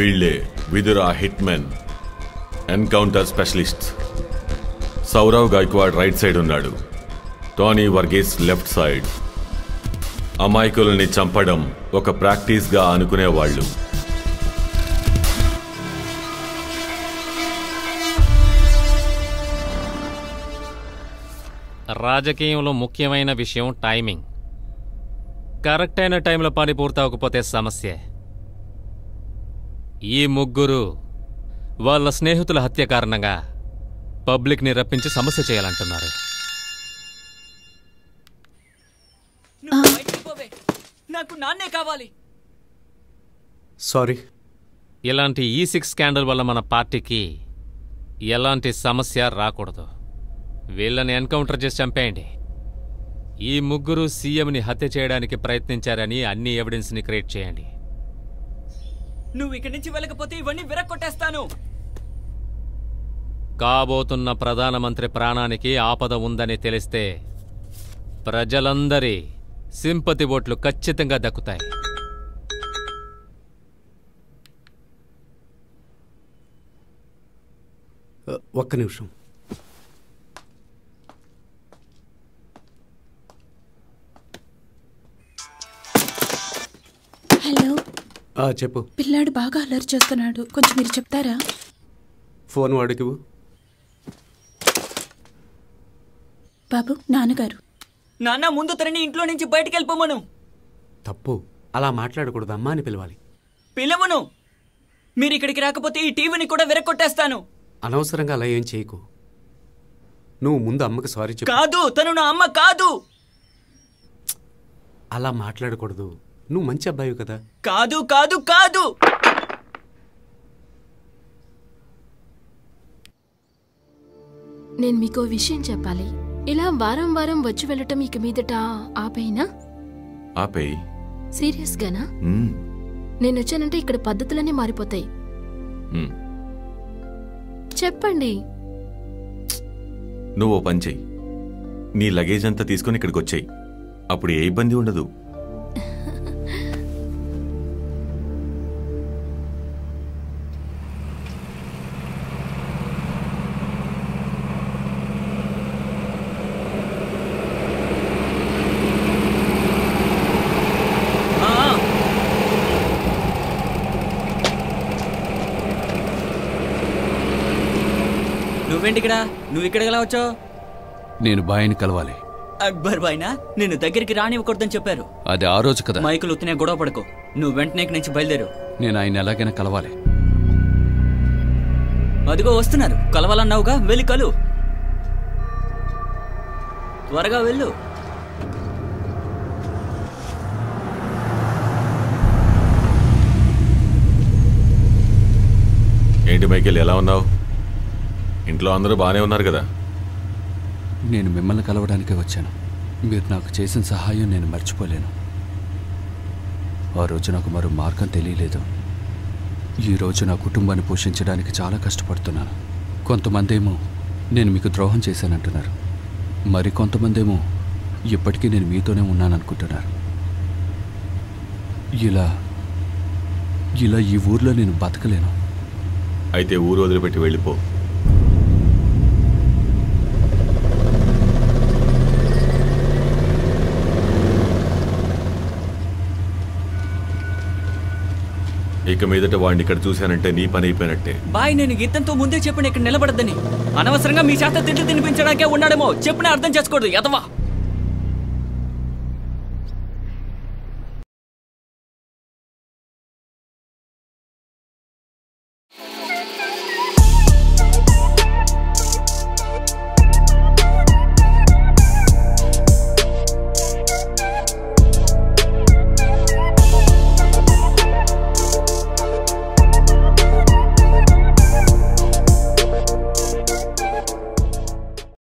వీళ్లే విదురా hitmen, encounter specialist. Sourav Gaikwad right side ఉన్నాడు, Tony Varghese left side. అమాయకుల్ని చంపడం ఒక ప్రాక్టీస్గా అనుకునేవాళ్ళు. రాజకీయంలో ముఖ్యమైన విషయం టైమింగ్. కరెక్ట్ అయిన టైంలో పని పూర్తవకపోతే సమస్యే. ఈ ముగ్గురు వాళ్ళ స్నేహితుల హత్య కారణంగా పబ్లిక్ని రప్పించి సమస్య చేయాలంటున్నారు. నాకు నాన్నే కావాలి. సారీ. ఇలాంటి E6 స్కాండల్ వల్ల మన పార్టీకి ఎలాంటి సమస్య రాకూడదు. వీళ్ళని ఎన్కౌంటర్ చేసి చంపేయండి. ఈ ముగ్గురు సీఎంని హత్య చేయడానికి ప్రయత్నించారని అన్ని ఎవిడెన్స్ని క్రియేట్ చేయండి. నువ్వు ఇక్కడి నుంచి వెళ్ళకపోతే ఇవన్నీ విరక్కొట్టేస్తాను. కాబోతున్న ప్రధానమంత్రి ప్రాణానికి ఆపద ఉందని తెలిస్తే ప్రజలందరి సింపతి ఓట్లు ఖచ్చితంగా దక్కుతాయి. ఒక్క నిమిషం. హలో. చెప్పు. పిల్లాడు బాగా అల్లరి చేస్తున్నాడు, కొంచెం మీరు చెప్తారా? ఫోన్ వాడికి. బాబు, నాన్నగారు. నాన్న, ముందు తనని ఇంట్లో నుంచి బయటికి వెళ్ళిపోమను. తప్పు, అలా మాట్లాడకూడదు. అమ్మా అని పిలవాలి. పిలవను. మీరు ఇక్కడికి రాకపోతే ఈ టీవీని కూడా విరక్కొట్టేస్తాను. అనవసరంగా అలా ఏం చేయకు. నువ్వు ముందు అమ్మకి సారీ చెప్పు. కాదు, తను నా అమ్మ కాదు. అలా మాట్లాడకూడదు. నువ్వు మంచి అబ్బాయి కదా. కాదు కాదు కాదు. నేను మీకో విషయం చెప్పాలి. ఇలా వారం వారం వచ్చి వెళ్ళటం ఇక మీదట ఆపేనా? ఆపేయి. సీరియస్ గానా? నేను వచ్చానంటే ఇక్కడ పద్ధతులన్నీ మారిపోతాయి. చెప్పండి. నువ్వు ఓ పని చెయ్యి, నీ లగేజ్ అంతా తీసుకుని ఇక్కడికి వచ్చేయి. అప్పుడు ఏ ఇబ్బంది ఉండదు. నువ్వేంటిక్కడ? నువ్వు ఇక్కడికి ఎలా వచ్చావు? నేను బాయ్ని కలవాలి. అక్బర్ బాయ్నా? నేను దగ్గరికి రానివ్వకూడదని చెప్పారు. అది ఆ రోజు కదా. మైకులు ఉత్తనే గొడవ పడకు. నువ్వు వెంటనే ఇక్కడి నుంచి బయలుదేరు. నేను ఆయన ఎలాగైనా కలవాలి. అదిగో వస్తున్నారు. కలవాలన్నావుగా, వెళ్ళి కలు. త్వరగా వెళ్ళు. ఏంటి మైకేల్, ఎలా ఉన్నావు? ఇంట్లో అందరూ బాగానే ఉన్నారు కదా? నేను మిమ్మల్ని కలవడానికే వచ్చాను. మీరు నాకు చేసిన సహాయం నేను మర్చిపోలేను. ఆ రోజు నాకు మరో మార్గం తెలియలేదు. ఈరోజు నా కుటుంబాన్ని పోషించడానికి చాలా కష్టపడుతున్నాను. కొంతమంది ఏమో నేను మీకు ద్రోహం చేశానంటున్నారు, మరి కొంతమంది ఏమో ఇప్పటికీ నేను మీతోనే ఉన్నాననుకుంటున్నారు. ఇలా ఈ ఊర్లో నేను బతకలేను. అయితే ఊరు వదిలిపెట్టి వెళ్ళిపో. ఇక మీదట వాడిని ఇక్కడ చూశానంటే నీ పని అయిపోయినట్టే. బాయ్, నేను ఇతంతో ముందే చెప్పిన ఇక్కడ నిలబడద్దని. అనవసరంగా మీ చేత తిండి తినిపించడానికే ఉన్నాడేమో. చెప్పిన అర్థం చేసుకోడు ఎదవా.